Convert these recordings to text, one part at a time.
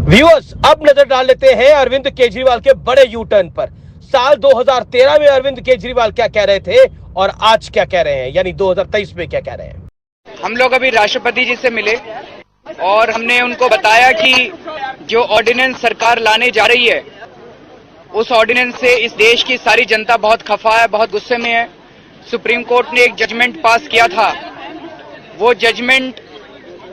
Viewers, अब नजर डाल लेते हैं अरविंद केजरीवाल के बड़े यू टर्न पर। साल 2013 में अरविंद केजरीवाल क्या कह रहे थे और आज क्या कह रहे हैं, यानी 2023 में क्या कह रहे हैं। हम लोग अभी राष्ट्रपति जी से मिले और हमने उनको बताया कि जो ऑर्डिनेंस सरकार लाने जा रही है उस ऑर्डिनेंस से इस देश की सारी जनता बहुत खफा है, बहुत गुस्से में है। सुप्रीम कोर्ट ने एक जजमेंट पास किया था, वो जजमेंट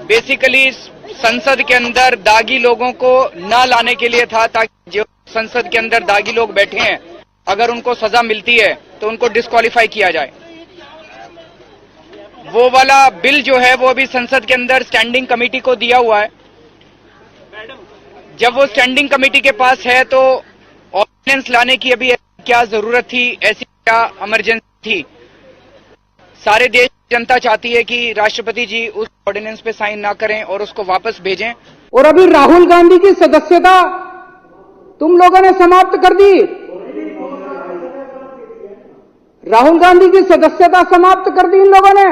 बेसिकली संसद के अंदर दागी लोगों को न लाने के लिए था, ताकि जो संसद के अंदर दागी लोग बैठे हैं अगर उनको सजा मिलती है तो उनको डिस्क्वालीफाई किया जाए। वो वाला बिल जो है वो अभी संसद के अंदर स्टैंडिंग कमेटी को दिया हुआ है। जब वो स्टैंडिंग कमेटी के पास है तो ऑर्डिनेंस लाने की अभी क्या जरूरत थी, ऐसी क्या इमरजेंसी थी। सारे देश की जनता चाहती है कि राष्ट्रपति जी उस ऑर्डिनेंस पे साइन ना करें और उसको वापस भेजें। और अभी राहुल गांधी की सदस्यता तुम लोगों ने समाप्त कर दी। राहुल गांधी की सदस्यता समाप्त कर दी इन लोगों ने।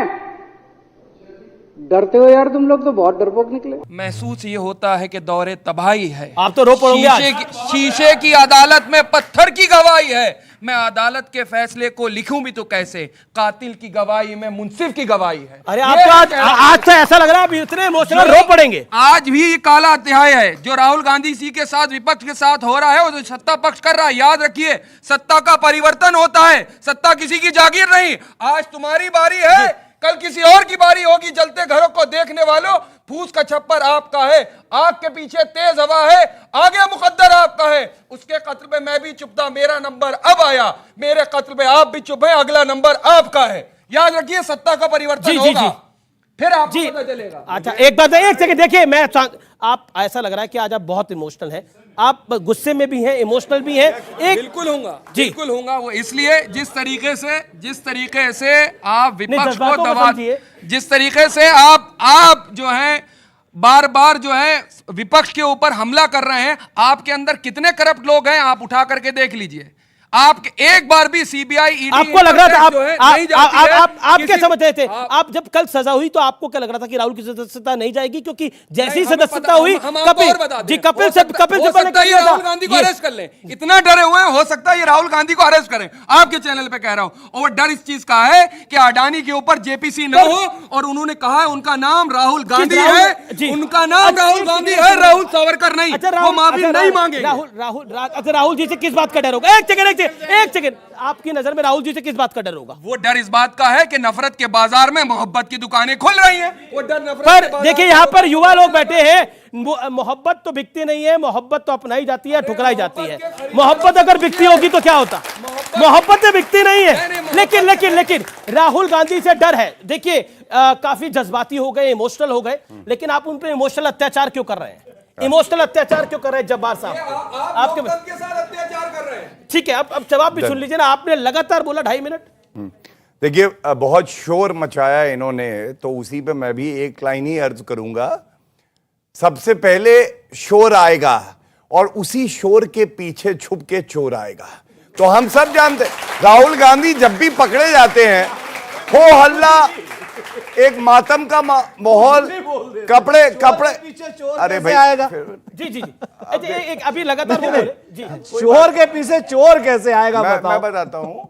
डरते हो यार, तुम लोग तो बहुत डरपोक निकले। महसूस ये होता है कि दौरे तबाही है। आप तो रो पड़ोगे। शीशे की अदालत में पत्थर की गवाही है। मैं अदालत के फैसले को लिखूं भी तो कैसे, कातिल की गवाही में मुंसिफ की गवाही है। अरे आपको आज तो ऐसा लग रहा है, आप इतने इमोशनल रो पड़ेंगे। आज भी ये काला अध्याय है जो राहुल गांधी जी के साथ, विपक्ष के साथ हो रहा है और जो सत्ता पक्ष कर रहा है। याद रखिए, सत्ता का परिवर्तन होता है, सत्ता किसी की जागीर नहीं। आज तुम्हारी बारी है, कल किसी और की बारी होगी। जलते घरों को देखने वालों, फूस का छप्पर आपका है, आग के पीछे तेज हवा है, आगे मुकद्दर आपका है। उसके कत्ल में मैं भी चुप था, मेरा नंबर अब आया। मेरे कत्ल में आप भी चुप हैं, अगला नंबर आपका है। याद रखिए, सत्ता का परिवर्तन होगा, फिर आपको पता चलेगा। अच्छा, एक बात, एक सेकंड देखिए, मैं आप ऐसा लग रहा है कि आज आप बहुत इमोशनल हैं। आप गुस्से में भी हैं, इमोशनल भी हैं। बिल्कुल होऊंगा, बिल्कुल होऊंगा। वो इसलिए जिस तरीके से आप विपक्ष को दबा, जिस तरीके से आप जो है बार बार जो है विपक्ष के ऊपर हमला कर रहे हैं। आपके अंदर कितने करप्ट लोग हैं आप उठा करके देख लीजिए। आप एक बार भी सीबीआई, ईडी, आपको लग रहा था आप क्या समझ रहे थे? आप जब कल सजा हुई तो आपको क्या लग रहा था कि राहुल की सदस्यता नहीं जाएगी? क्योंकि जैसी सदस्यता हुई कपिल से राहुल गांधी को अरेस्ट कर लें। इतना डरे हुए हैं, हो सकता है ये राहुल गांधी को अरेस्ट करें। आपके चैनल पे कह रहा हूं। और वो डर इस चीज का है कि अडानी के ऊपर जेपीसी न हो, और उन्होंने कहा है उनका नाम राहुल गांधी है, उनका नाम राहुल गांधी है, राहुल सावरकर नहीं। वो माफी नहीं मांगे। राहुल जी से किस बात का डर होगा? एक सेकंड, आपकी नजर में राहुल जी से किस बात का डर होगा? वो डर इस बात का है कि नफरत के बाजार में मोहब्बत की दुकानें खुल रही हैं। वो डर नफरत पर देखिए, यहाँ पर युवा लोग बैठे हैं। मोहब्बत तो बिकती नहीं है, मोहब्बत तो अपनाई जाती है, ठुकराई जाती है। मोहब्बत अगर बिकती होगी तो क्या होता? मोहब्बत तो बिकती नहीं है। लेकिन राहुल गांधी से डर है। देखिए, काफी जज्बाती हो गए, इमोशनल हो गए, लेकिन आप उन पर इमोशनल अत्याचार क्यों कर रहे हैं? इमोशनल अत्याचार क्यों कर रहे हैं जब्बार साहब? आपके साथ अत्याचार कर रहे हैं। ठीक है, अब जवाब भी सुन लीजिए ना। आपने लगातार बोला 2.5 मिनट। देखिए, बहुत शोर मचाया इन्होंने, तो उसी पे मैं भी एक लाइन ही अर्ज करूंगा। सबसे पहले शोर आएगा और उसी शोर के पीछे छुप के चोर आएगा। तो हम सब जानते हैं, राहुल गांधी जब भी पकड़े जाते हैं, हो हल्ला, एक मातम का माहौल, कपड़े अरे भाई आएगा। जी एक अभी लगातार बोले जी, शोर के पीछे चोर कैसे आएगा? मैं बताता हूँ।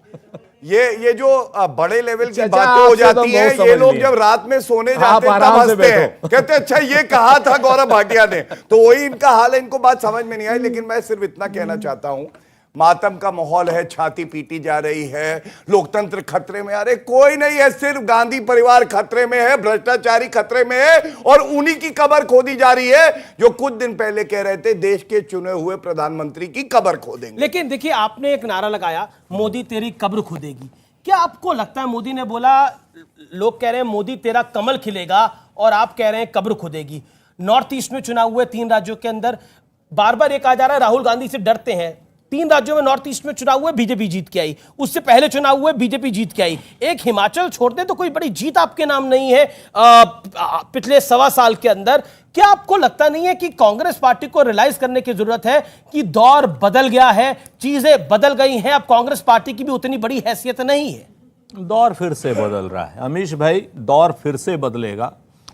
ये जो बड़े लेवल की बातें हो जाती हैं, ये लोग जब रात में सोने जाते हैं तब हंसते हैं, कहते अच्छा ये कहा था गौरव भाटिया ने। तो वही इनका हाल है, इनको बात समझ में नहीं आई। लेकिन मैं सिर्फ इतना कहना चाहता हूं, मातम का माहौल है, छाती पीटी जा रही है, लोकतंत्र खतरे में। अरे कोई नहीं है, सिर्फ गांधी परिवार खतरे में है, भ्रष्टाचारी खतरे में है, और उन्हीं की कब्र खोदी जा रही है जो कुछ दिन पहले कह रहे थे देश के चुने हुए प्रधानमंत्री की कब्र खोदेंगे। लेकिन देखिए, आपने एक नारा लगाया, मोदी तेरी कब्र खोदेगी। क्या आपको लगता है, मोदी ने बोला, लोग कह रहे हैं मोदी तेरा कमल खिलेगा, और आप कह रहे हैं कब्र खोदेगी। नॉर्थ ईस्ट में चुनाव हुए 3 राज्यों के अंदर, बार बार ये कहा जा रहा है राहुल गांधी से डरते हैं। 3 राज्यों में नॉर्थ ईस्ट में चुनाव हुए, बीजेपी जीत के आई। उससे पहले चुनाव हुए, बीजेपी जीत के आई। एक हिमाचल छोड़ दे तो कोई बड़ी जीत आपके नाम नहीं है पिछले 1.25 साल के अंदर। क्या आपको लगता नहीं है कि कांग्रेस पार्टी को रियलाइज करने की जरूरत है कि दौर बदल गया है, चीजें बदल गई हैं, अब कांग्रेस पार्टी की भी उतनी बड़ी हैसियत नहीं है? दौर फिर से बदल रहा है अमीश भाई, दौर फिर से बदलेगा।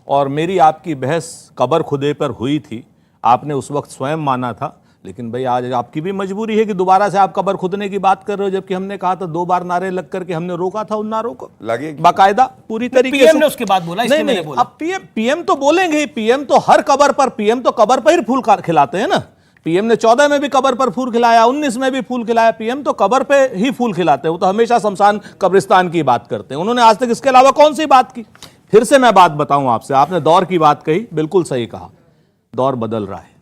और मेरी आपकी बहस कब्र खुदे पर हुई थी। आपने उस वक्त स्वयं माना था, लेकिन भाई आज आपकी भी मजबूरी है कि दोबारा से आप कब्र खुदने की बात कर रहे हो, जबकि हमने कहा था 2 बार नारे लग करके हमने रोका था उन नारों को लगेगी बाकायदा पूरी तरीके पीएम से। ने उसके बाद बोला, इसलिए मैंने बोला। अब पीएम तो बोलेंगे ही, पीएम तो हर कब्र पर, पीएम तो कब्र पर ही फूल खिलाते हैं ना। पीएम ने 14 में भी कब्र पर फूल खिलाया, 19 में भी फूल खिलाया। पीएम तो कब्र पे ही फूल खिलाते हैं, वो तो हमेशा शमशान कब्रिस्तान की बात करते हैं। उन्होंने आज तक इसके अलावा कौन सी बात की? फिर से मैं बात बताऊं आपसे, आपने दौर की बात कही, बिल्कुल सही कहा, दौर बदल रहा है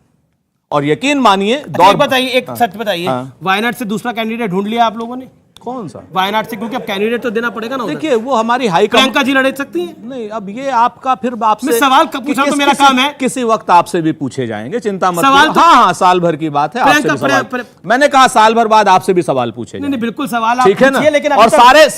और यकीन मानिए दौर। बताइए, एक सच बताइए, वायनाड से दूसरा कैंडिडेट ढूंढ लिया आप लोगों ने? कौन सा वायनाड से? क्योंकि अब कैंडिडेट तो देना पड़ेगा ना। देखिए वो हमारी हाई प्रियंका जी लड़ सकती हैं? नहीं, अब ये आपका फिर आपसे मैं सवाल कब पूछा तो मेरा काम है। किसी वक्त आपसे भी पूछे जाएंगे, चिंता मत सवाल करो। तो- हाँ, साल भर की बात है, आपसे भी सवाल। मैंने कहा साल भर बाद आपसे भी सवाल पूछे नहीं, बिल्कुल सवाल आप ठीक है ना। पूछिए, लेकिन और सारे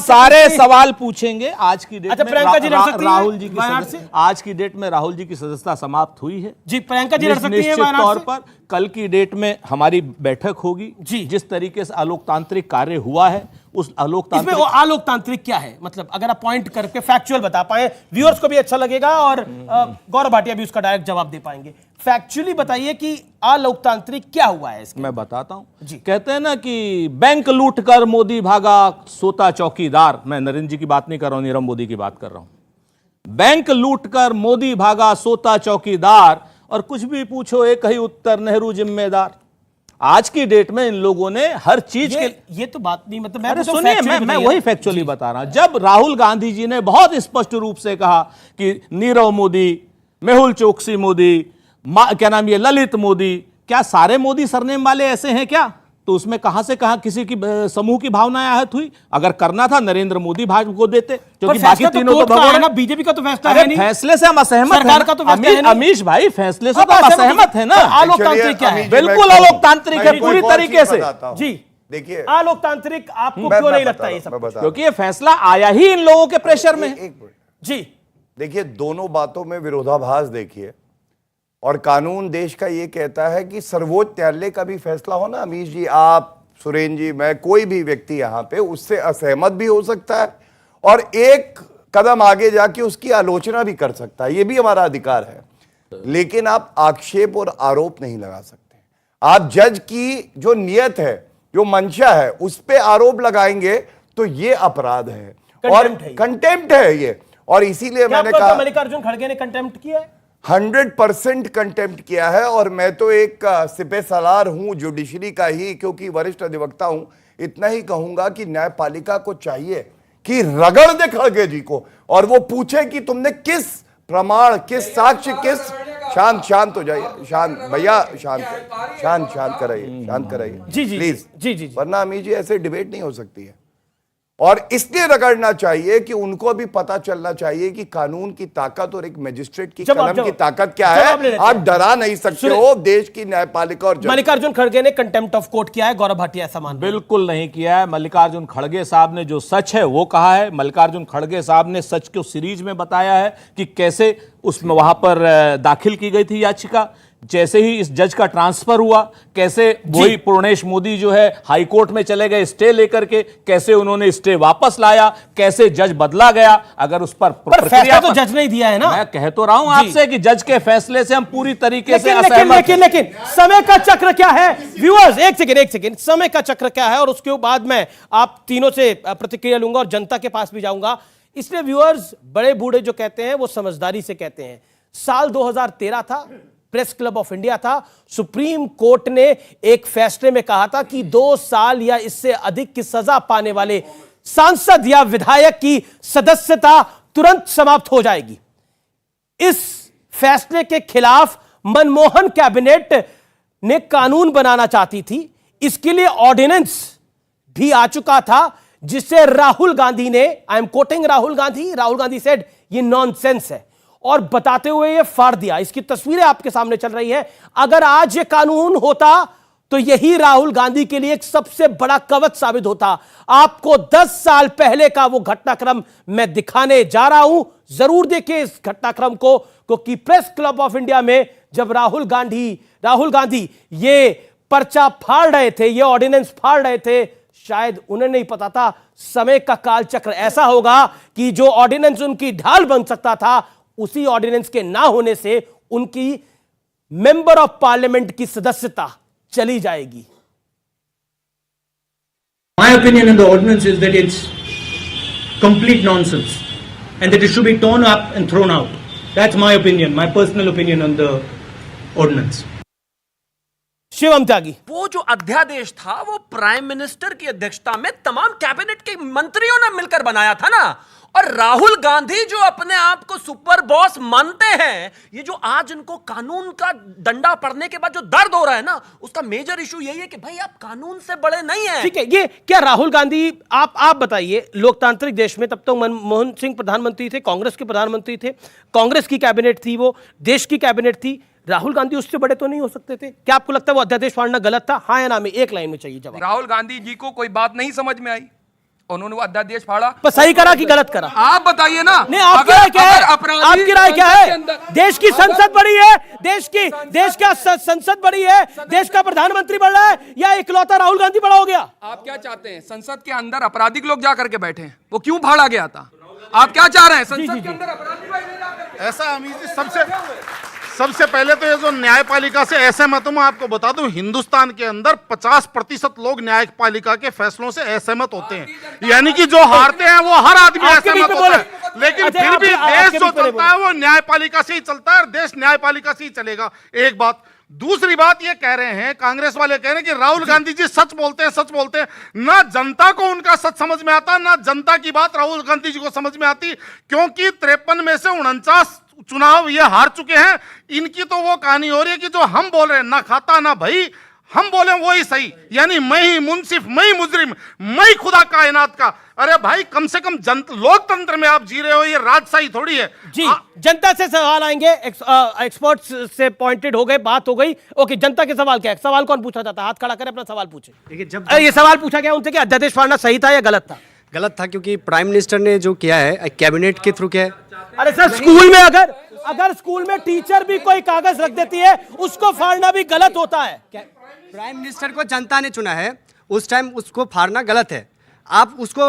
सारे सवाल पूछेंगे आज की डेट अच्छा, में। प्रियंका जी लड़ सकती हैं राहुल जी वायनाड की से? आज की डेट में राहुल जी की सदस्यता समाप्त हुई है जी, प्रियंका जी लड़ सकती हैं निश्चित वायनाड तौर से? पर कल की डेट में हमारी बैठक होगी जी। जिस तरीके से अलोकतांत्रिक कार्य हुआ है उस इसमें अलोकतांत्रिक वो अलोकतांत्रिक क्या है, मतलब अगर आप पॉइंट करके फैक्चुअल बता पाए, व्यूअर्स को भी अच्छा लगेगा और गौरव भाटिया भी उसका डायरेक्ट जवाब दे पाएंगे। फैक्चुअली बताइए कि अलोकतांत्रिक क्या हुआ है इसके? मैं बताता हूं जी। कहते हैं ना कि बैंक लूट कर मोदी भागा सोता चौकीदार। मैं नरेंद्र जी की बात नहीं कर रहा हूं, नीरव मोदी की बात कर रहा हूं। बैंक लूट कर मोदी भागा सोता चौकीदार, और कुछ भी पूछो एक ही उत्तर, नेहरू जिम्मेदार। आज की डेट में इन लोगों ने हर चीज के ये तो बात नहीं, मतलब अरे सुनिए, मैं वही फैक्चुअली बता रहा हूं। जब राहुल गांधी जी ने बहुत स्पष्ट रूप से कहा कि नीरव मोदी, मेहुल चोकसी मोदी, क्या नाम ये ललित मोदी, क्या सारे मोदी सरनेम वाले ऐसे हैं क्या? तो उसमें कहां से कहां किसी की समूह की भावनाएं आहत हुई? अगर करना था नरेंद्र मोदी भाजपा को देते, क्योंकि बाकी तीनों तो भगवान ना, बीजेपी का तो फैसला अरे है नहीं। फैसले से हम असहमत हैं। सरकार का तो फैसला है नहीं। अमीश भाई, फैसले से तो हम असहमत है ना। अलोकतांत्रिक क्या है? बिल्कुल अलोकतांत्रिक है पूरी तरीके से। जी देखिए, अलोकतांत्रिक आपको क्यों नहीं लगता ये सब? क्योंकि ये फैसला आया ही इन लोगों के प्रेशर में। जी देखिए, दोनों बातों में विरोधाभास देखिए। और कानून देश का ये कहता है कि सर्वोच्च न्यायालय का भी फैसला हो ना, अमीश जी, आप, सुरेंद्र जी, मैं, कोई भी व्यक्ति यहां पे उससे असहमत भी हो सकता है और एक कदम आगे जाके उसकी आलोचना भी कर सकता है, ये भी हमारा अधिकार है। लेकिन आप आक्षेप और आरोप नहीं लगा सकते। आप जज की जो नियत है, जो मंशा है, उस पे आरोप लगाएंगे तो ये अपराध है और कंटेम्प्ट है ये। और इसीलिए मैंने कहा मल्लिकार्जुन खड़गे ने कंटेम्प्ट किया है, 100% कंटेम्प्ट किया है। और मैं तो एक सिपह सलार हूं जुडिशरी का ही, क्योंकि वरिष्ठ अधिवक्ता हूं, इतना ही कहूंगा कि न्यायपालिका को चाहिए कि रगड़ दे खड़गे जी को और वो पूछे कि तुमने किस प्रमाण, किस साक्ष्य, किस शांत हो जाइए, शांत भैया, शांत कराइए जी प्लीज। जी, वरना अमीश जी ऐसे डिबेट नहीं हो सकती है। और इसलिए रगड़ना चाहिए कि उनको भी पता चलना चाहिए कि कानून की ताकत और एक मजिस्ट्रेट की कलम की ताकत क्या है। आप डरा नहीं सकते हो देश की न्यायपालिका और जज। मल्लिकार्जुन खड़गे ने कंटेम्प्ट ऑफ कोर्ट किया है, गौरव भाटिया ऐसा मान? बिल्कुल नहीं किया है। मल्लिकार्जुन खड़गे साहब ने जो सच है वो कहा है। मल्लिकार्जुन खड़गे साहब ने सच को सीरीज में बताया है कि कैसे उसमें वहां पर दाखिल की गई थी याचिका, जैसे ही इस जज का ट्रांसफर हुआ, कैसे वही पूर्णेश मोदी जो है हाई कोर्ट में चले गए स्टे लेकर के, कैसे उन्होंने स्टे वापस लाया, कैसे जज बदला गया। अगर उस पर फैसला तो जज नहीं दिया है ना। मैं कह तो रहा हूं आपसे कि जज के फैसले से हम पूरी तरीके से असहमत हैं। लेकिन समय का चक्र क्या है व्यूअर्स? एक सेकंड, समय का चक्र क्या है? और उसके बाद मैं आप तीनों से प्रतिक्रिया लूंगा और जनता के पास भी जाऊंगा। इसलिए व्यूअर्स, बड़े बूढ़े जो कहते हैं वो समझदारी से कहते हैं। साल 2013 था, प्रेस क्लब ऑफ इंडिया था, सुप्रीम कोर्ट ने एक फैसले में कहा था कि 2 साल या इससे अधिक की सजा पाने वाले सांसद या विधायक की सदस्यता तुरंत समाप्त हो जाएगी। इस फैसले के खिलाफ मनमोहन कैबिनेट ने कानून बनाना चाहती थी। इसके लिए ऑर्डिनेंस भी आ चुका था, जिसे राहुल गांधी ने, I am quoting Rahul Gandhi said ये नॉनसेंस है और बताते हुए ये फाड़ दिया। इसकी तस्वीरें आपके सामने चल रही है। अगर आज ये कानून होता तो यही राहुल गांधी के लिए एक सबसे बड़ा कवच साबित होता। आपको 10 साल पहले का वो घटनाक्रम मैं दिखाने जा रहा हूं, जरूर देखिए इस घटनाक्रम को, क्योंकि प्रेस क्लब ऑफ इंडिया में जब राहुल गांधी ये पर्चा फाड़ रहे थे, ये ऑर्डिनेंस फाड़ रहे थे, शायद उन्हें नहीं पता था समय का कालचक्र ऐसा होगा कि जो ऑर्डिनेंस उनकी ढाल बन सकता था, उसी ऑर्डिनेंस के ना होने से उनकी मेंबर ऑफ पार्लियामेंट की सदस्यता चली जाएगी। My opinion on the ordinance is that it's complete nonsense and that it should be torn up and thrown out. That's my opinion, my personal opinion on the ordinance. Shivam त्यागी, वो जो अध्यादेश था वो prime minister की अध्यक्षता में तमाम cabinet के मंत्रियों ने मिलकर बनाया था ना, और राहुल गांधी जो अपने आप को सुपर बॉस मानते हैं, ये जो आज इनको कानून का डंडा पड़ने के बाद जो दर्द हो रहा है ना, उसका मेजर इशू यही है कि भाई आप कानून से बड़े नहीं हैं। ठीक है, ये क्या राहुल गांधी, आप बताइए, लोकतांत्रिक देश में तब तो मनमोहन सिंह प्रधानमंत्री थे, कांग्रेस के प्रधानमंत्री थे, कांग्रेस की कैबिनेट थी, वो देश की कैबिनेट थी, राहुल गांधी उससे बड़े तो नहीं हो सकते थे? क्या आपको लगता है वो अध्यादेश फाड़ना गलत था? हाँ या ना में एक लाइन में चाहिए जवाब। राहुल गांधी जी को कोई बात नहीं समझ में आई, उन्होंने वो अध्यादेश फाड़ा। पर सही करा कि गलत करा? आप बताइए ना। नहीं, आपकी राय क्या है? आपकी राय क्या है? देश की संसद बड़ी है, देश का संसद बड़ी है, देश का प्रधानमंत्री बड़ा है, या इकलौता राहुल गांधी बड़ा हो गया? आप क्या चाहते हैं? संसद के अंदर आपराधिक लोग जाकर के बैठे हैं, वो क्यों फाड़ा गया था? आप क्या चाह रहे हैं? संसद के अंदर अपराधी बैठे जाकर? ऐसा अमीर जी, सबसे पहले तो ये जो न्यायपालिका से असहमत हूं, मैं आपको बता दूं, हिंदुस्तान के अंदर 50% लोग न्यायपालिका के फैसलों से असहमत होते हैं, यानी कि जो हारते हैं वो हर आदमी असहमत होता है, लेकिन फिर भी देश जो चलता है वो न्यायपालिका से ही चलता है और देश न्यायपालिका से ही चलेगा। एक बात। दूसरी बात, ये कह रहे हैं, कांग्रेस वाले कह रहे हैं कि राहुल गांधी जी सच बोलते हैं। ना जनता को उनका सच समझ में आता, ना जनता की बात राहुल गांधी जी को समझ में आती, क्योंकि 53 में से 49 चुनाव ये हार चुके हैं। इनकी तो वो कहानी हो रही है कि जो हम बोल रहे हैं, ना खाता ना भाई, हम बोले वो ही सही, यानी मैं ही मुंसिफ, मैं ही मुजरिम, मैं ही खुदा कायनात का। अरे भाई, कम से कम लोकतंत्र में आप जी रहे हो, ये राजशाही थोड़ी है जी। जनता से सवाल आएंगे, एक्सपर्ट्स से पॉइंटेड हो गए, बात हो गई। ओके, जनता के सवाल क्या है? सवाल कौन पूछना चाहता है? हाथ खड़ा करें, अपना सवाल पूछे। देखिए, जब ये सवाल पूछा गया उनसे कि अध्यादेश फाड़ना सही था या गलत था? गलत था, क्योंकि प्राइम मिनिस्टर ने जो किया है कैबिनेट के थ्रू किया है। अरे सर, स्कूल में अगर स्कूल में टीचर भी कोई कागज रख देती है, उसको फाड़ना भी गलत होता है। प्राइम मिनिस्टर को जनता ने चुना है, उस टाइम उसको फाड़ना गलत है। आप उसको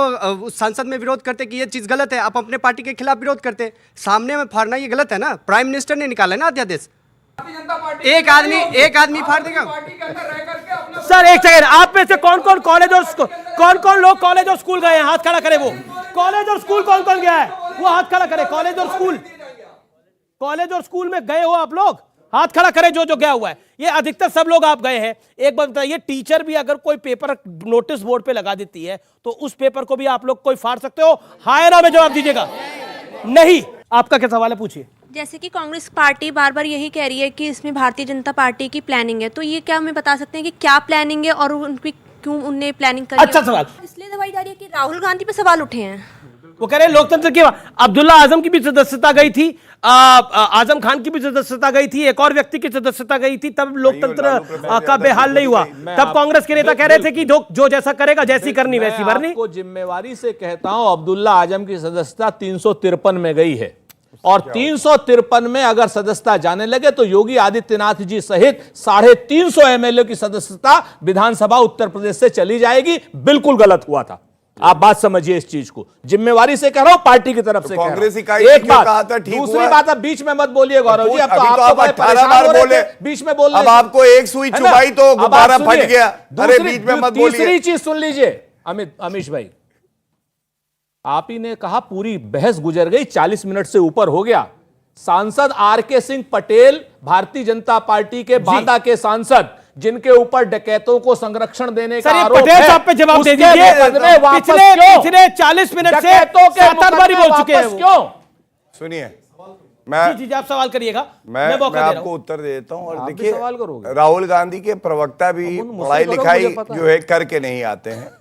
उस संसद में विरोध करते कि ये चीज गलत है, आप अपने पार्टी के खिलाफ विरोध करते, सामने में फाड़ना ये गलत है ना। प्राइम मिनिस्टर ने निकाला है ना अध्यादेश, एक आदमी फाड़ देगा। सर एक सेकंड, आप में से कौन कौन लोग कॉलेज और स्कूल गए हैं? हाथ खड़ा करें। वो कॉलेज और स्कूल कौन कौन गया है? वो हाथ खड़ा करे। कॉलेज और स्कूल में गए हो आप लोग? हाथ खड़ा करें जो गया हुआ है। ये अधिकतर सब लोग आप गए हैं। एक बात बताइए, टीचर भी अगर कोई पेपर नोटिस बोर्ड पे लगा देती है तो उस पेपर को भी आप लोग कोई फाड़ सकते हो? हाँ या ना में जवाब दीजिएगा। नहीं। आपका क्या सवाल है, पूछिए। जैसे कि कांग्रेस पार्टी बार बार यही कह रही है कि इसमें भारतीय जनता पार्टी की प्लानिंग है, तो ये क्या हमें बता सकते हैं कि क्या प्लानिंग है और उनकी क्यों उनने प्लानिंग करी? अच्छा सवाल। इसलिए दवाई जा रही है कि राहुल गांधी पे सवाल उठे हैं। वो कह रहे हैं लोकतंत्र की। अब्दुल्ला आजम की भी सदस्यता गई थी, आजम खान की भी सदस्यता गई थी, एक और व्यक्ति की सदस्यता गई थी, तब लोकतंत्र का बेहाल नहीं हुआ। तब कांग्रेस के नेता कह रहे थे कि जो जैसा करेगा, जैसी करनी वैसी भरनी। आपको जिम्मेवारी से कहता हूं, अब्दुल्ला आजम की सदस्यता 353 में गई है, और 353 में अगर सदस्यता जाने लगे तो योगी आदित्यनाथ जी सहित 350 एमएलए की सदस्यता विधानसभा उत्तर प्रदेश से चली जाएगी। बिल्कुल गलत हुआ था। आप बात समझिए इस चीज को, जिम्मेवारी से कह रहा हूं, पार्टी की तरफ से कह रहा हूं। एक बात, दूसरी बात, अब बीच में मत बोलिए गौरव जी। अब तो आप 18 बार बोले, बीच में बोल, अब आपको एक सुई चुभाई तो गुब्बारा फट गया। अरे बीच में मत बोलिए। तीसरी चीज सुन लीजिए अमीश भाई, आप ही ने कहा पूरी बहस गुजर गई, 40 मिनट से ऊपर हो गया। सांसद आरके सिंह पटेल, भारतीय जनता पार्टी के बांदा के सांसद, जिनके ऊपर डकैतों को संरक्षण देने का आरोप है, पटेल साहब पे जवाब दे दीजिए। पिछले 40 मिनट से 7 बार बोल चुके हैं। क्यों? सुनिए, जी आप सवाल करिएगा, मैं आपको उत्तर दे देता हूं। और देखिए, राहुल गांधी के प्रवक्ता भी पढ़ाई लिखाई जो है करके नहीं आते हैं।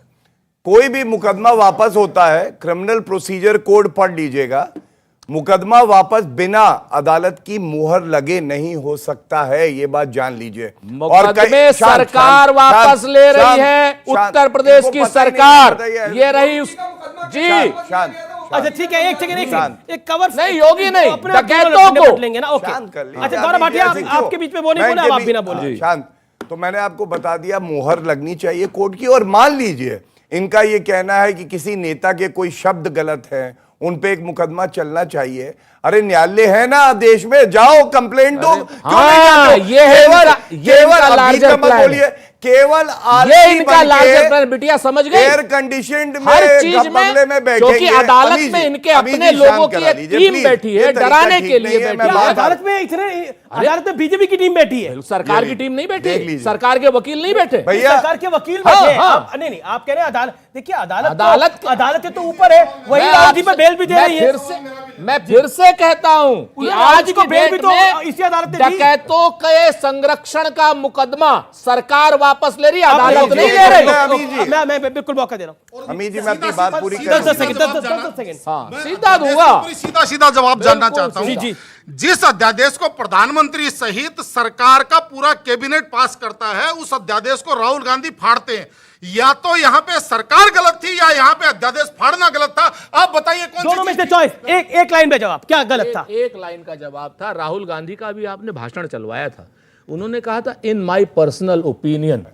कोई भी मुकदमा वापस होता है, क्रिमिनल प्रोसीजर कोड पढ़ लीजिएगा, मुकदमा वापस बिना अदालत की मुहर लगे नहीं हो सकता है, ये बात जान लीजिए। मुकदमे सरकार वापस ले रही है, उत्तर प्रदेश की सरकार, ये रही उस जी। अच्छा ठीक है, एक सेकंड, एक कवर नहीं, योगी नहीं, डकैतों को लेंगे ना। ओके, अच्छा गौरव भाटिया, आपके बीच में वो नहीं बोले, आप भी ना बोले। शांत। तो मैंने आपको बता दिया, मुहर लगनी चाहिए कोर्ट की। और मान लीजिए इनका ये कहना है कि किसी नेता के कोई शब्द गलत है, उन पे एक मुकदमा चलना चाहिए। अरे न्यायालय है ना देश में, जाओ कंप्लेंट दो। क्यों नहीं जाते हो? ये है केवल इनका अभी larger का मत plan है। बोलिए, केवल ये इनका लार्जर प्लान, बिटिया समझ गए, एयर कंडीशनड में हर चीज बंगले में बैठेंगे। क्योंकि अदालत अभी में जी, इनके अभी अपने जी, लोगों शांत की करा एक लीजिए, टीम प्लीज। बैठी ये है, तरीका डराने ठीक के नहीं लिए है, बैठी मैं है। बात- अदालत में अदालत में बीजेपी की टीम बैठी है, सरकार की टीम नहीं देख बैठी, लीजिए। सरकार के वकील नहीं बैठे भैया सरकार के वकील बैठे हैं। हाँ। नहीं, आप कह रहे हैं अदालत, देखिए अदालत- अदालत के तो ऊपर है, वही मैं राहुल जी पे आपसे- बेल भी दे रही है। मैं फिर से कहता हूं कि उन्होंने राहुल आज जी को की बेल भी डेट तो में इसी अदालत ने दी। डकैतों के संरक्षण का मुकदमा सरकार वापस ले रही है, अदालत नहीं ले रही। मैं बिल्कुल मौका दे रहा हूँ। अमीर जी, मैं अपनी बात पूरी सीधा- कर 10 सेकंड, 10 सेकंड। हाँ, सीधा दूंगा। सीधा सीधा जवाब जानना बिल्कुल चाहता हूं। जी। जिस अध्यादेश को प्रधानमंत्री सहित सरकार का पूरा कैबिनेट पास करता है, उस अध्यादेश को राहुल गांधी फाड़ते हैं। या तो यहाँ पे सरकार गलत थी या यहाँ पे अध्यादेश फाड़ना गलत था। आप बताइए कौन दोनों में सी से चीज चॉइस, एक लाइन में जवाब, क्या गलत था? एक लाइन का जवाब था। राहुल गांधी का भी आपने भाषण चलवाया था, उन्होंने कहा था इन माय पर्सनल ओपिनियन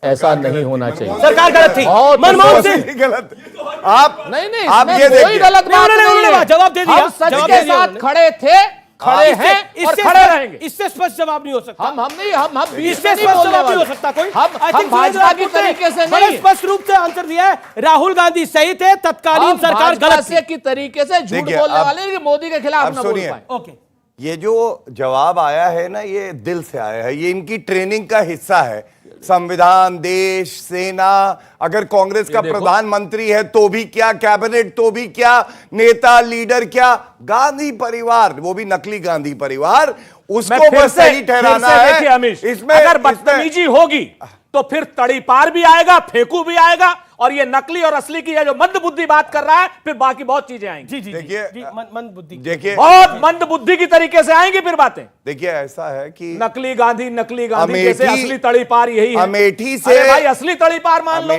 ऐसा नहीं होना चाहिए। सरकार गलत थी, बहुत मनमोहन सिंह गलत। आप नहीं, आप इसमें ये कोई देखिए, गलत बात उन्होंने नहीं है। जवाब दे दिया, हम सच जवाब के दे दिया साथ उन्होंने। खड़े थे, खड़े हैं और खड़े रहेंगे। इससे स्पष्ट जवाब नहीं हो सकता। हम नहीं, हम बीच इससे में नहीं स्पष्ट बोलने जवाब नहीं हो वाले। सकता कोई। हम I think भाजपा की सुरेंद्र तरीके से बड़े नहीं, स्पष्ट रूप से आंसर दिया है, राहुल गांधी सही थे, तत्कालीन हम सरकार भाजपा गलत थी। से की तरीके से झूठ देखिए, बोलने अब- वाले कि मोदी के खिलाफ अब ना बोल सुनिए। पाए। ओके, ये जो जवाब आया है ना, ये दिल से आया है, ये इनकी ट्रेनिंग का हिस्सा है। संविधान, देश, सेना, अगर कांग्रेस का प्रधानमंत्री है तो भी क्या, कैबिनेट तो भी क्या, नेता लीडर क्या, गांधी परिवार, वो भी नकली गांधी परिवार, उसको बस सही ठहराना है। देखिए अमीश, इसमें अगर बदतमीजी होगी तो फिर तड़ीपार भी आएगा, फेंकू भी आएगा, और ये नकली और असली की है जो मंद बुद्धि बात कर रहा है, फिर बाकी बहुत चीजें आएंगी। जी देखिए, मंद बुद्धि, देखिए, बहुत मंद बुद्धि की तरीके से आएंगी फिर बातें। देखिए ऐसा है कि नकली गांधी अमेठी- जैसे असली तड़ीपार यही है। अमेठी से, अरे भाई असली तड़ीपार मान लो।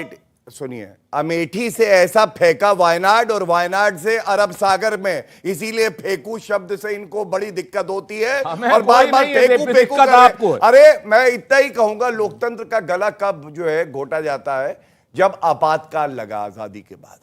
सुनिए, अमेठी से ऐसा फेंका वायनाड, और वायनाड से अरब सागर में, इसीलिए फेंकू शब्द से इनको बड़ी दिक्कत होती है हमें और बार कोई बार नहीं है, फेंकू फेंकू दिक्कत कर रहे हैं। आपको है। अरे मैं इतना ही कहूंगा, लोकतंत्र का गला कब जो है घोटा जाता है, जब आपातकाल लगा आजादी के बाद,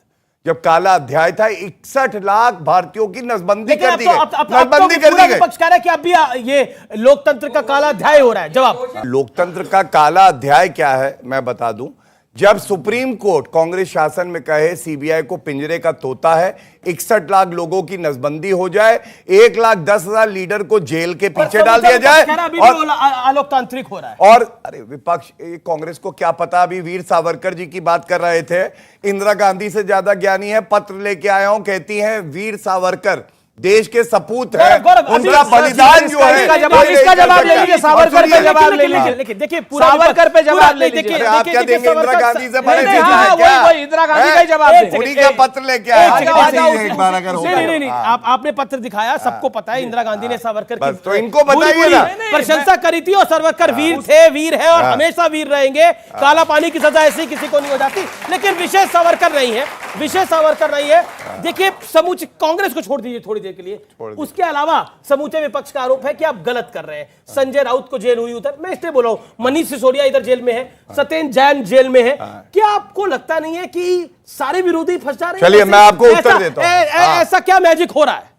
जब काला अध्याय था, 61 लाख भारतीयों की नसबंदी कर दी गई। नसबंदी कर दी गई। विपक्ष कह रहा है कि अब भी ये लोकतंत्र का काला अध्याय हो रहा है। जवाब, लोकतंत्र का काला अध्याय क्या है मैं बता दूं। जब सुप्रीम कोर्ट कांग्रेस शासन में कहे सीबीआई को पिंजरे का तोता है, 61 लाख लोगों की नसबंदी हो जाए, 1,10,000 लीडर को जेल के पीछे डाल दिया जाए, और अलोकतांत्रिक हो रहा है। और अरे विपक्ष, कांग्रेस को क्या पता, अभी वीर सावरकर जी की बात कर रहे थे, इंदिरा गांधी से ज्यादा ज्ञानी है, पत्र लेके आया हूं, कहती हैं वीर सावरकर देश के सपूत है, उनका बलिदान जो है। इसका जवाब ले लीजिए, सावरकर पे जवाब ले लीजिए। लेकिन देखिए, पूरा सावरकर पे जवाब ले लीजिए। अरे आप क्या देंगे, इंदिरा गांधी से बड़े नहीं, जीत हाँ, है क्या? वही इंदिरा गांधी का ही जवाब हैं? दें। उन्हीं का पत्र लेके आया एक बार अगर होगा। नहीं, आपने पत्र दिखाया, सबको पता है इंदिरा गांधी ने सावरकर की बस तो इनको बताइए ना। प्रशंसा करी थी, और सावरकर वीर थे, वीर है और हमेशा वीर रहेंगे। काला पानी की सजा ऐसी किसी को नहीं हो जाती, लेकिन विशेष सावरकर नहीं है, विशेष सावरकर नहीं है। देखिए, समूचे कांग्रेस को छोड़ दीजिए थोड़ी देर के लिए, उसके अलावा समूचे विपक्ष का आरोप है कि आप गलत कर रहे हैं। संजय राउत को जेल हुई उधर, मैं इसलिए बोल रहा हूं, मनीष सिसोदिया इधर जेल में है, सत्येंद्र जैन जेल में है। क्या आपको लगता नहीं है कि सारे विरोधी फंस जा रहे हैं? चलिए, मैं आपको उत्तर देता हूं। ऐसा क्या मैजिक हो रहा है?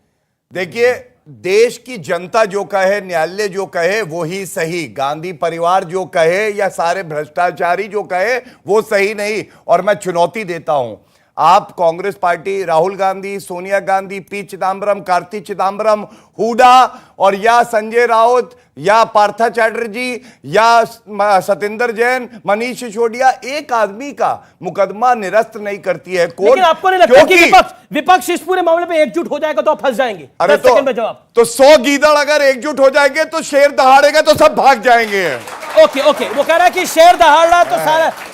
देखिए, देश की जनता जो कहे, न्यायालय जो कहे वो ही सही, गांधी परिवार जो कहे या सारे भ्रष्टाचारी जो कहे वो सही नहीं। और मैं चुनौती देता हूं, आप कांग्रेस पार्टी, राहुल गांधी, सोनिया गांधी, पी चिदम्बरम, कार्ति चिदम्बरम, हुडा, और या संजय राउत, या पार्था चैटर्जी, या सत्येंद्र जैन, मनीष सिसोदिया, एक आदमी का मुकदमा निरस्त नहीं करती है कोर्ट। लेकिन आपको नहीं लगता कि विपक्ष इस पूरे मामले पे एकजुट हो जाएगा तो आप फंस जाएंगे? अरे 10 सेकंड में जवाब। तो 100 गीदड़ अगर एकजुट हो जाएंगे तो शेर दहाड़ेगा तो सब भाग जाएंगे। ओके, वो कह रहा है कि शेर दहाड़ रहा तो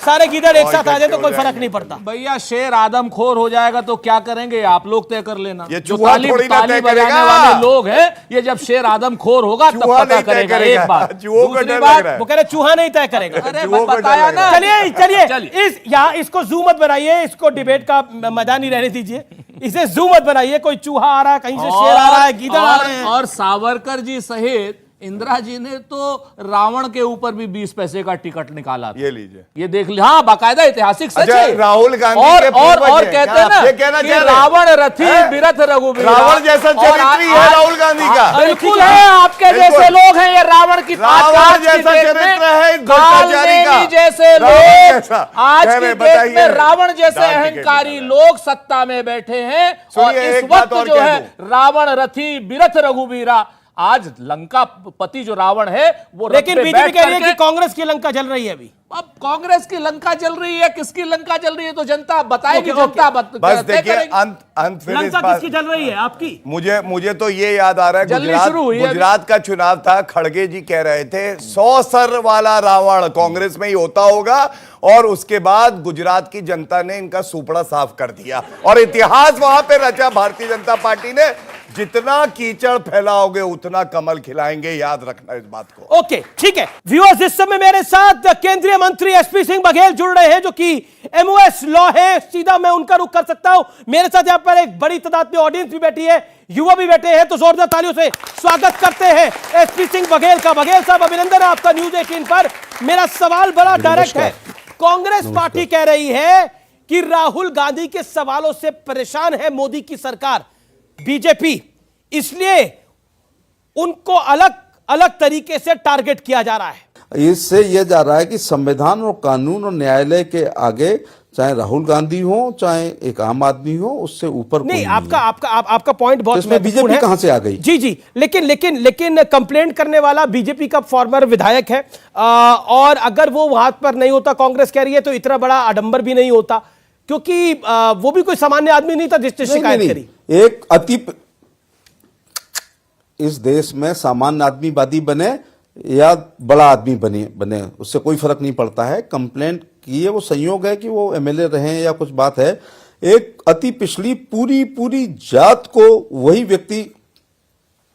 सारे गीदड़ एक साथ आ जाए तो कोई फर्क नहीं पड़ता। भैया, शेर आदमखोर हो जाएगा तो क्या करेंगे, आप लोग तय कर लेना। ये जो चूहा ताली थोड़ी ना तय बजाने करेगा। वाले लोग हैं, ये जब शेर आदमखोर होगा तब चूहा पता नहीं तय करेगा। करेगा। एक बात, चूहों को दूसरी डर बात, लग रहा है। वो कह रहे चूहा नहीं तय करेगा। अरे चूहों को डर बताया लग ना। चलिए इस यहाँ इसको जू मत बनाइए, इसको डिबेट का मैदान ही रहने दीजिए, इसे जू मत बनाइए। कोई चूहा आ रहा है, कहीं से शेर आ रहा है, गीदड़ आ रहे हैं। और सावरकर जी सहित इंदिरा जी ने तो रावण के ऊपर भी 20 पैसे का टिकट निकाला था। ये लीजिए, ये देख लिया। हाँ, बाकायदा ऐतिहासिक सच अच्छा, है। राहुल गांधी और के और पूर्वज और हैं। कहते क्या हैं ना आप ये कहना कि चाह रहे हैं? रावण रथी हैं? बिरथ रघुबीरा। रावण जैसा चरित्र ही है राहुल गांधी का। बिल्कुल है, आपके बिल्कुल। जैसे लोग हैं ये रावण की रावण जैसा चरित्र है इस भ्रष्टाचारी का। जैसे रावण लोग जैसा। आज कह की रहे, डेट बताइए। में रावण जैसे डाल टिकट अहंकारी निकाला। लोग सत्ता में बैठे हैं। और सुनिए, इस एक बात वक्त और जो कह है दूं। रावण रथी बिरथ रघुबीरा, आज लंका पति जो रावण है वो लेकिन रथ पे बीजेपी बैठ कह रही है करके- कि कांग्रेस की लंका जल रही है अभी। अब कांग्रेस की लंका चल रही है, किसकी लंका चल रही है तो जनता बताएगी। ओके, जनता बस तय देखिए, करेगी। अंत फिर इस लंका बात- किसकी जल रही है? आपकी। मुझे तो ये याद आ रहा है, जल्दी शुरू हुई है अभी। गुजरात का चुनाव था, खड़गे जी कह रहे थे 100 सर वाला रावण कांग्रेस में ही होता होगा, और उसके बाद गुजरात की जनता ने इनका सुपड़ा साफ कर दिया और इतिहास वहां पे रचा भारतीय जनता पार्टी ने। जितना कीचड़ फैलाओगे उतना कमल खिलाएंगे, याद रखना इस बात को। ओके, ठीक है व्यूअर्स, इस समय मेरे साथ केंद्रीय मंत्री एसपी सिंह बघेल जुड़ रहे हैं जो कि एमओएस लॉ है। सीधा मैं उनका रुख कर सकता हूं। मेरे साथ यहां पर एक बड़ी तादाद में ऑडियंस भी बैठी है, युवा भी बैठे हैं, तो जोरदार तालियों से स्वागत करते हैं एसपी सिंह बघेल का। बघेल साहब, अभिनंदन है आपका न्यूज 18 पर। मेरा सवाल बड़ा डायरेक्ट है। कांग्रेस पार्टी कह रही है कि राहुल गांधी के सवालों से परेशान है मोदी की सरकार, बीजेपी, इसलिए उनको अलग अलग तरीके से टारगेट किया जा रहा है। इससे यह जा रहा है कि संविधान और कानून और न्यायालय के आगे चाहे राहुल गांधी हो चाहे एक आम आदमी हो, उससे ऊपर नहीं, कोई आपका पॉइंट बहुत इसमें महत्वपूर्ण बीजेपी है। कहां से आ गई? जी, लेकिन कंप्लेंट करने वाला बीजेपी का फॉर्मर विधायक है, और अगर वो वहां पर नहीं होता, कांग्रेस कह रही है, तो इतना बड़ा आडंबर भी नहीं होता, क्योंकि वो भी कोई सामान्य आदमी नहीं था जिसने शिकायत करी। एक अति इस देश में सामान्य आदमी वादी बने या बड़ा आदमी बने उससे कोई फर्क नहीं पड़ता है। कंप्लेंट की है, वो संयोग है कि वो एमएलए रहे या कुछ बात है। एक अति पिछड़ी पूरी जात को वही व्यक्ति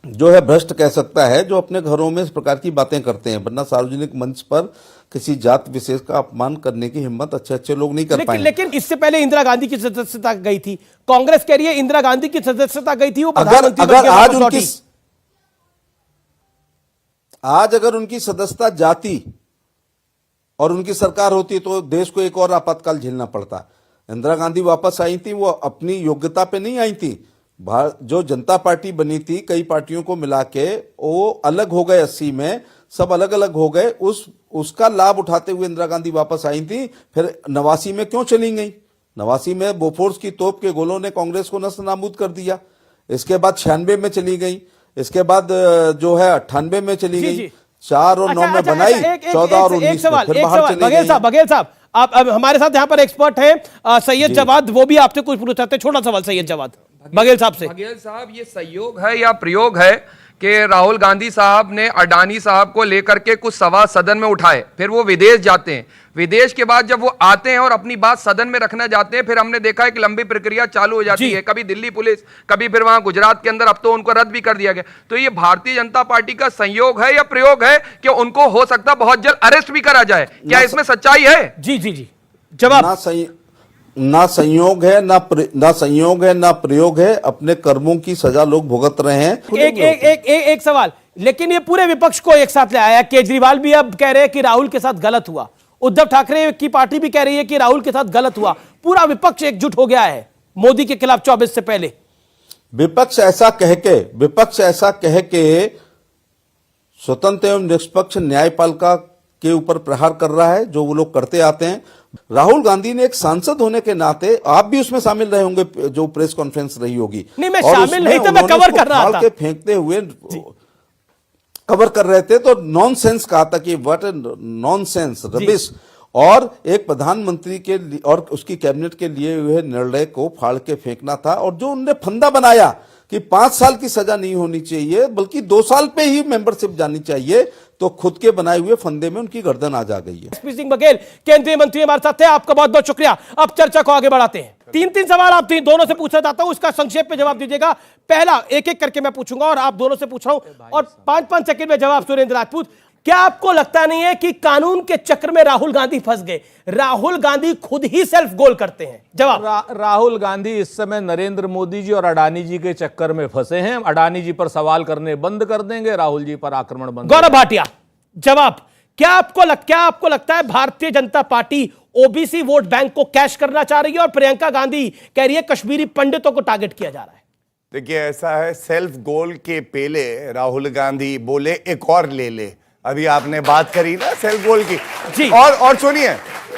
जो है भ्रष्ट कह सकता है जो अपने घरों में इस प्रकार की बातें करते हैं, वरना सार्वजनिक मंच पर किसी जात विशेष का अपमान करने की हिम्मत अच्छे लोग नहीं कर पाएंगे। लेकिन इससे पहले इंदिरा गांधी की सदस्यता गई थी। कांग्रेस कह रही है इंदिरा गांधी की सदस्यता गई थी, वो प्रधानमंत्री बन के वापस लौटी। अगर उनकी सदस्यता जाती और उनकी सरकार होती तो देश को एक और आपातकाल झेलना पड़ता। इंदिरा गांधी वापस आई थी, वो अपनी योग्यता पे नहीं आई थी। जो जनता पार्टी बनी थी, कई पार्टियों को मिला के वो अलग हो गए, 80 में सब अलग अलग हो गए। उसका लाभ उठाते हुए इंदिरा गांधी वापस आई थी। फिर 89 में क्यों चली गई? 89 में बोफोर्स की तोप के गोलों ने कांग्रेस को नस्त नाबूद कर दिया। इसके बाद 96 में चली गई, इसके बाद जो है 98 में चली गई, 4 और 9 में बनाई, 14 और 19 में फिर बाहर चली गई। बघेल साहब, आप अब हमारे साथ यहाँ पर एक्सपर्ट हैं सैयद जवाद, वो भी आपसे कुछ पूछना चाहते हैं। छोटा सवाल सैयद जवाद बघेल साहब से। बघेल साहब, ये संयोग है या प्रयोग है कि राहुल गांधी साहब ने अडानी साहब को लेकर के कुछ सवाल सदन में उठाए, फिर वो विदेश जाते हैं, विदेश के बाद जब वो आते हैं और अपनी बात सदन में रखना चाहते हैं, फिर हमने देखा एक लंबी प्रक्रिया चालू हो जाती है, कभी दिल्ली पुलिस, कभी फिर वहां गुजरात के अंदर, अब तो उनको रद्द भी कर दिया गया। तो ये भारतीय जनता पार्टी का संयोग है या प्रयोग है कि उनको हो सकता बहुत जल्द अरेस्ट भी करा जाए? क्या इसमें सच्चाई है? जी, जवाब। ना संयोग है ना प्रयोग है। अपने कर्मों की सजा लोग भुगत रहे हैं। एक सवाल, लेकिन ये पूरे विपक्ष को एक साथ ले आया। केजरीवाल भी अब कह रहे हैं कि राहुल के साथ गलत हुआ, उद्धव ठाकरे की पार्टी भी कह रही है कि राहुल के साथ गलत हुआ। पूरा विपक्ष एकजुट हो गया है मोदी के खिलाफ 24 से पहले। विपक्ष ऐसा कह के स्वतंत्र एवं निष्पक्ष न्यायपालिका के ऊपर प्रहार कर रहा है, जो वो लोग करते आते हैं। राहुल गांधी ने एक सांसद होने के नाते, आप भी उसमें शामिल रहे होंगे जो प्रेस कॉन्फ्रेंस रही होगी। नहीं, मैं शामिल नहीं था, मैं कवर कर रहा था। फेंकते हुए कवर कर रहे थे तो नॉनसेंस कहा था कि व्हाट नॉनसेंस, रबिश। और एक प्रधानमंत्री के लिए और उसकी कैबिनेट के लिए हुए निर्णय को फाड़ के फेंकना था। और जो उन्होंने फंदा बनाया कि 5 साल की सजा नहीं होनी चाहिए बल्कि 2 साल पे ही मेंबरशिप जानी चाहिए, तो खुद के बनाए हुए फंदे में उनकी गर्दन आ जा गई है। एसपी सिंह बघेल केंद्रीय मंत्री हमारे साथ थे, आपका बहुत बहुत शुक्रिया। अब चर्चा को आगे बढ़ाते हैं। 3 सवाल आप दोनों से पूछना चाहता हूं, उसका संक्षेप में जवाब दीजिएगा। पहला एक एक करके मैं पूछूंगा और आप दोनों से पूछ रहा हूं, और 5-5 सेकंड में जवाब। सुरेंद्र राजपूत, क्या आपको लगता नहीं है कि कानून के चक्र में राहुल गांधी फंस गए? राहुल गांधी खुद ही सेल्फ गोल करते हैं। जवाब। राहुल गांधी इस समय नरेंद्र मोदी जी और अडानी जी के चक्कर में फंसे हैं। अडानी जी पर सवाल करने बंद कर देंगे, राहुल जी पर आक्रमण बंद। गौरव भाटिया, जवाब। क्या आपको लगता है Bharatiya Janata party OBC vote bank को कैश करना चाह रही है और प्रियंका गांधी कह रही है कश्मीरी पंडितों को टारगेट किया जा रहा है? देखिए, ऐसा है, सेल्फ गोल के पहले राहुल गांधी बोले एक और ले ले। अभी आपने बात करी ना सेल्फ गोल की जी। और सुनिए,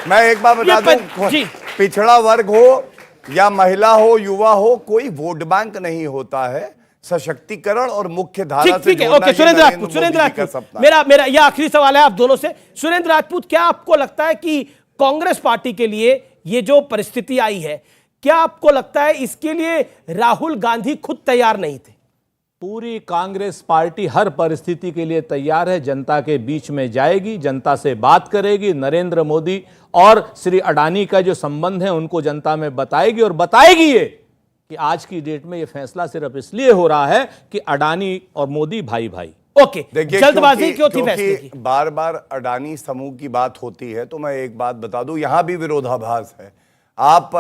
मैं एक बात बता दूं, पिछड़ा वर्ग हो या महिला हो, युवा हो, कोई वोट बैंक नहीं होता है। सशक्तिकरण और मुख्य धारा से जोड़ना। ओके, सुरेंद्र राजपूत, मेरा यह आखिरी सवाल है आप दोनों से। सुरेंद्र राजपूत, क्या आपको लगता है कि कांग्रेस पार्टी के लिए ये जो परिस्थिति आई है, क्या आपको लगता है इसके लिए राहुल गांधी खुद तैयार नहीं थे? पूरी कांग्रेस पार्टी हर परिस्थिति के लिए तैयार है, जनता के बीच में जाएगी, जनता से बात करेगी, नरेंद्र मोदी और श्री अडानी का जो संबंध है उनको जनता में बताएगी और बताएगी ये कि आज की डेट में ये फैसला सिर्फ इसलिए हो रहा है कि अडानी और मोदी भाई भाई। ओके, जल्दबाजी क्यों थी फैसले की? बार बार अडानी समूह की बात होती है तो मैं एक बात बता दूं, यहां भी विरोधाभास है। आप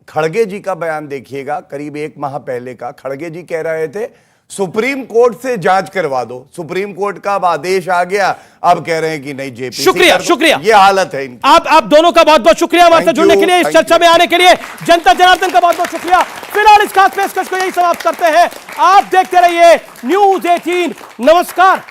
खड़गे जी का बयान देखिएगा, करीब 1 माह पहले का। खड़गे जी कह रहे थे सुप्रीम कोर्ट से जांच करवा दो, सुप्रीम कोर्ट का अब आदेश आ गया, अब कह रहे हैं कि नहीं जेपीसी। शुक्रिया, ये हालत है इनकी। आप दोनों का बहुत बहुत शुक्रिया हमारे साथ जुड़ने के लिए, इस चर्चा में आने के लिए। जनता जनार्दन का बहुत बहुत शुक्रिया। फिलहाल इस खास पेशकश को यही समाप्त करते हैं। आप देखते रहिए News 18। नमस्कार।